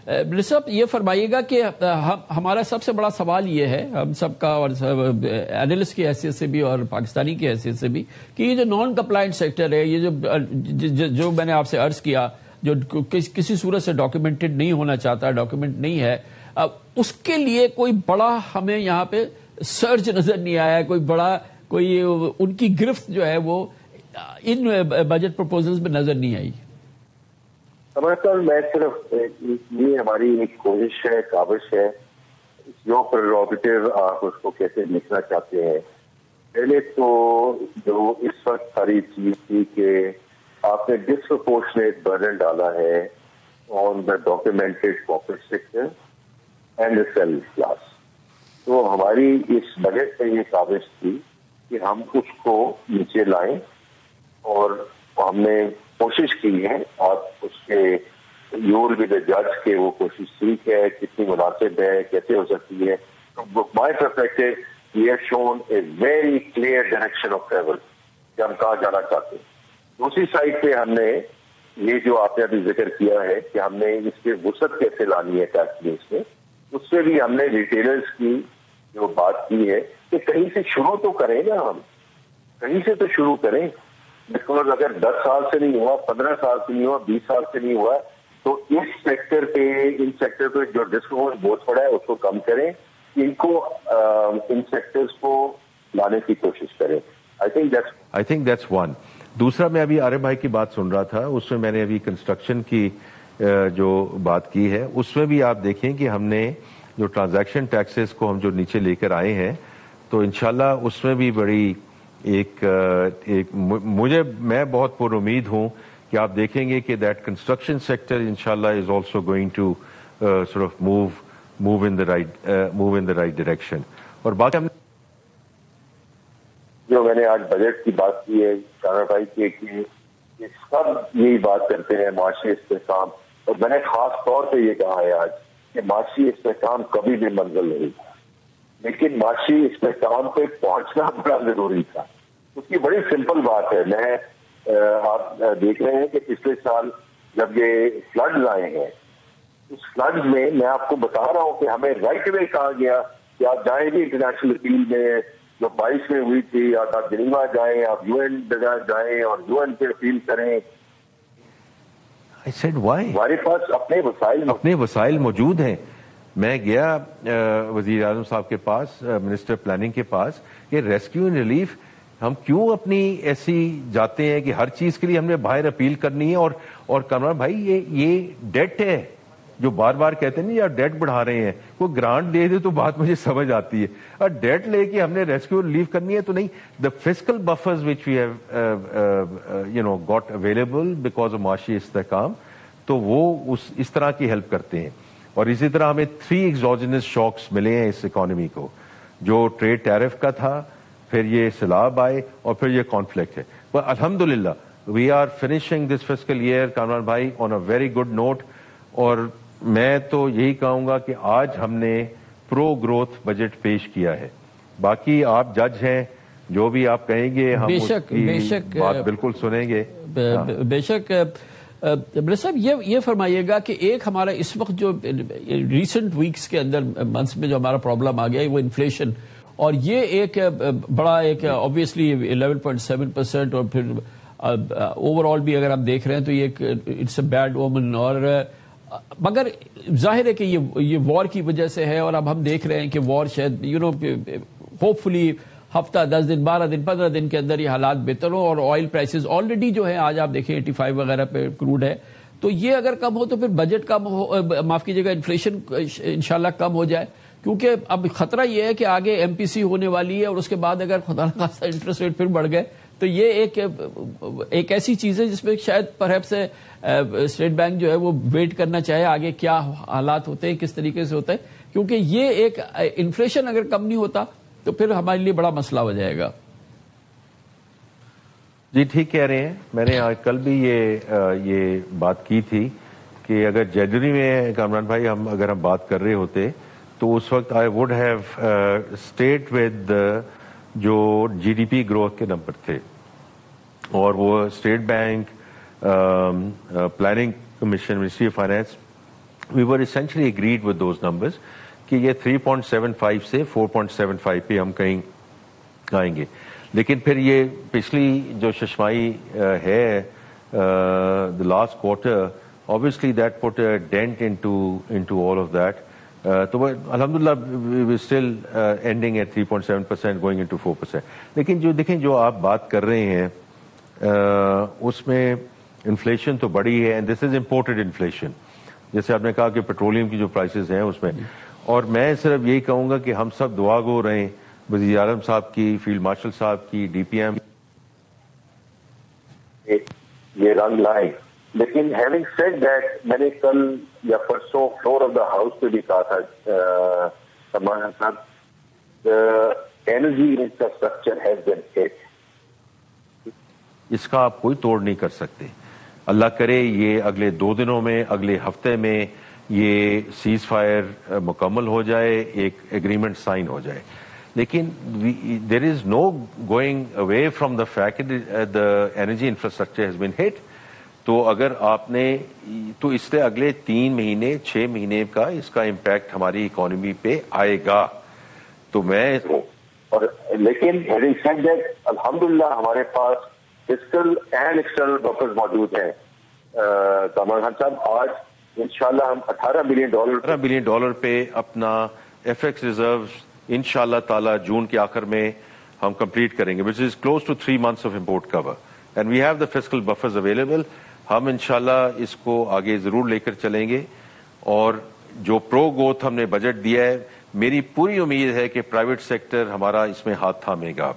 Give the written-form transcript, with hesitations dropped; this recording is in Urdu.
صاحب یہ فرمائیے گا کہ ہمارا سب سے بڑا سوال یہ ہے ہم سب کا اور اینالسٹ کی حیثیت سے بھی اور پاکستانی کی حیثیت سے بھی کہ یہ جو نان کمپلائنٹ سیکٹر ہے، یہ جو میں نے آپ سے عرض کیا جو کسی صورت سے ڈاکیومنٹڈ نہیں ہونا چاہتا، ڈاکیومنٹ نہیں ہے، اس کے لیے کوئی بڑا ہمیں یہاں پہ سرج نظر نہیں آیا، کوئی ان کی گرفت جو ہے وہ ان بجٹ پروپوزلز میں نظر نہیں آئی۔ میں صرف یہ ہماری ایک کوشش ہے، کاوش ہے، جو پریروگیٹو آپ اس کو کیسے لکھنا چاہتے ہیں۔ پہلے تو جو اس وقت ساری چیز تھی کہ آپ نے ڈسپرپورشنیٹ برڈن ڈالا ہے on the documented corporate sector and the self class, تو ہماری اس بجٹ میں یہ کاوش تھی کہ ہم اس کو نیچے لائیں، اور ہم نے کوشش کی ہے، اور اس کے یو ول بی دا جج کہ وہ کوشش ٹھیک ہے، کتنی مناسب ہے، کیسے ہو سکتی ہے۔ My perspective we have shown a very clear direction of travel کہ ہم کہاں جانا چاہتے ہیں۔ دوسری سائڈ پہ ہم نے یہ جو آپ نے ابھی ذکر کیا ہے کہ ہم نے اس کی وسعت کیسے لانی ہے ٹیکس بیس میں، اس سے بھی ہم نے ریٹیلرز کی جو بات کی ہے کہ کہیں سے شروع تو کریں نا، ہم کہیں سے تو شروع کریں، بیکاز اگر 10 سال سے نہیں ہوا، 15 سال سے نہیں ہوا، 20 سال سے نہیں ہوا، تو اس سیکٹر پہ ان سیکٹر پہ جو ڈسکاؤنٹ بہت پڑا ہے اس کو کم کریں، ان سیکٹرز کو لانے کی کوشش کریں۔ I think that's one. دوسرا، میں ابھی عارف بھائی کی بات سن رہا تھا، اس میں نے ابھی کنسٹرکشن کی جو بات کی ہے، اس میں بھی آپ دیکھیں کہ ہم نے جو ٹرانزیکشن ٹیکسز کو ہم جو نیچے لے کر آئے ہیں، تو انشاءاللہ اس میں بھی بڑی میں بہت پر امید ہوں کہ آپ دیکھیں گے کہ دیٹ کنسٹرکشن سیکٹر انشاءاللہ is also going to sort of move in the right direction. اور باقی جو میں نے آج بجٹ کی بات کی ہے کامران بھائی کی کہ سب یہی بات کرتے ہیں معاشی استحکام، اور میں نے خاص طور پہ یہ کہا ہے آج کہ معاشی استحکام کبھی بھی منزل نہیں تھا، لیکن معاشی استحکام پہ پہنچنا بڑا ضروری تھا۔ اس کی بڑی سمپل بات ہے، آپ دیکھ رہے ہیں کہ پچھلے سال جب یہ فلڈز آئے ہیں، اس فلڈز میں آپ کو بتا رہا ہوں کہ ہمیں رائٹ وے کہا گیا کہ آپ جائیں گے انٹرنیشنل اپیل میں جو 22 میں ہوئی تھی، آپ جنیوا جائیں، آپ یو این جائیں اور یو این پہ اپیل کریں۔ ہمارے پاس اپنے وسائل موجود ہیں۔ میں گیا وزیر اعظم صاحب کے پاس، منسٹر پلاننگ کے پاس، کہ ریسکیو اینڈ ریلیف ہم کیوں اپنی ایسی جاتے ہیں کہ ہر چیز کے لیے ہم نے باہر اپیل کرنی ہے، اور کامران بھائی یہ ڈیٹ ہے جو بار بار کہتے ہیں نا یار ڈیٹ بڑھا رہے ہیں، کوئی گرانٹ دے دے تو بات مجھے سمجھ آتی ہے، اور ڈیٹ لے کے ہم نے ریسکیو ریلیف کرنی ہے تو نہیں۔ The fiscal buffers which we have got available because of معاشی استحکام، تو وہ اس طرح کی ہیلپ کرتے ہیں۔ اور اسی طرح ہمیں 3 ایگزوجنس شاکس ملے ہیں اس اکانومی کو، جو ٹریڈ ٹیرف کا تھا، پھر یہ سیلاب آئے، اور پھر یہ کانفلکٹ ہے۔ پر الحمدللہ we are finishing this fiscal year Kamran بھائی on a very good note, اور میں تو یہی کہوں گا کہ آج ہم نے پرو گروتھ بجٹ پیش کیا ہے۔ باقی آپ جج ہیں، جو بھی آپ کہیں گے ہم اس کی بات بالکل سنیں گے۔ بے شک۔ بلے صاحب یہ فرمائیے گا کہ ایک ہمارا اس وقت جو ریسنٹ ویکس کے اندر منتھس میں جو ہمارا پرابلم آ گیا ہے وہ انفلیشن، اور یہ ایک بڑا ایک آبویسلی 11.7%، اور پھر اوور آل بھی اگر آپ دیکھ رہے ہیں تو یہ اٹس اے بیڈ اومن، اور مگر ظاہر ہے کہ یہ وار کی وجہ سے ہے، اور اب ہم دیکھ رہے ہیں کہ وار شاید ہوپ فلی ہفتہ 10 دن 12 دن 15 دن کے اندر یہ حالات بہتر ہو، اور آئل پرائسز آلریڈی جو ہے آج آپ دیکھیں 85 وغیرہ پہ کروڈ ہے، تو یہ اگر کم ہو تو پھر بجٹ کم ہو، معاف کیجیے گا انفلیشن انشاءاللہ کم ہو جائے، کیونکہ اب خطرہ یہ ہے کہ آگے ایم پی سی ہونے والی ہے، اور اس کے بعد اگر خدا نخواستہ انٹرسٹ ریٹ پھر بڑھ گئے تو یہ ایک ایسی چیز ہے جس میں شاید پرہیپس اسٹیٹ بینک جو ہے وہ ویٹ کرنا چاہے آگے کیا حالات ہوتے ہیں، کس طریقے سے ہوتے ہیں، کیونکہ یہ ایک انفلیشن اگر کم نہیں ہوتا تو پھر ہمارے لیے بڑا مسئلہ ہو جائے گا۔ جی ٹھیک کہہ رہے ہیں، میں نے آج کل بھی یہ بات کی تھی کہ اگر جنوری میں کامران بھائی اگر ہم بات کر رہے ہوتے تو اس وقت I would have state with جو جی ڈی پی گروتھ کے نمبر تھے، اور وہ state bank, planning commission, ministry of finance, we were essentially agreed with those numbers کہ یہ 3.75 سے 4.75 پہ ہم کہیں آئیں گے. لیکن پھر یہ پچھلی جو ششمائی ہے the last quarter, obviously that put a dent into all of that. تو الحمدللہ we still ending at 3.7% going into 4%. لیکن جو دیکھیں جو آپ بات کر رہے ہیں اس میں انفلیشن تو بڑی ہے and this is imported inflation. جیسے آپ نے کہا کہ پیٹرولیم کی جو پرائسز ہیں اس میں, اور میں صرف یہی کہوں گا کہ ہم سب دعا گو رہیں وزیر اعظم صاحب کی, فیلڈ مارشل صاحب کی, ڈی پی ایم یہ رنگ لائیں. لیکن ہیونگ سیڈ دیٹ میں نے کل یا پرسوں فلور آف دا ہاؤس پہ بھی کہا تھا سلمان صاحب انرجی انفراسٹرکچر ہیز بین ہٹ. اس کا آپ کوئی توڑ نہیں کر سکتے. اللہ کرے یہ اگلے 2 دنوں میں, اگلے ہفتے میں یہ سیز فائر مکمل ہو جائے, ایک ایگریمنٹ سائن ہو جائے. لیکن there is no going away from the fact the energy infrastructure has been hit. تو اگر آپ نے تو اس سے اگلے 3 مہینے 6 مہینے کا اس کا امپیکٹ ہماری اکانومی پہ آئے گا. تو میں اور لیکن الحمدللہ ہمارے پاس فسکل اینڈ ایکسٹرنل بفرز موجود ہیں. سلمان خان صاحب آج انشاءاللہ ہم $18 بلین پہ اپنا ایف ایکس ریزروز انشاءاللہ تعالی جون کے آخر میں ہم کمپلیٹ کریں گے, which is close to 3 months of import cover, and we have the fiscal buffers available. ہم انشاءاللہ اس کو آگے ضرور لے کر چلیں گے. اور جو پرو گروتھ ہم نے بجٹ دیا ہے, میری پوری امید ہے کہ پرائیویٹ سیکٹر ہمارا اس میں ہاتھ تھامے گا.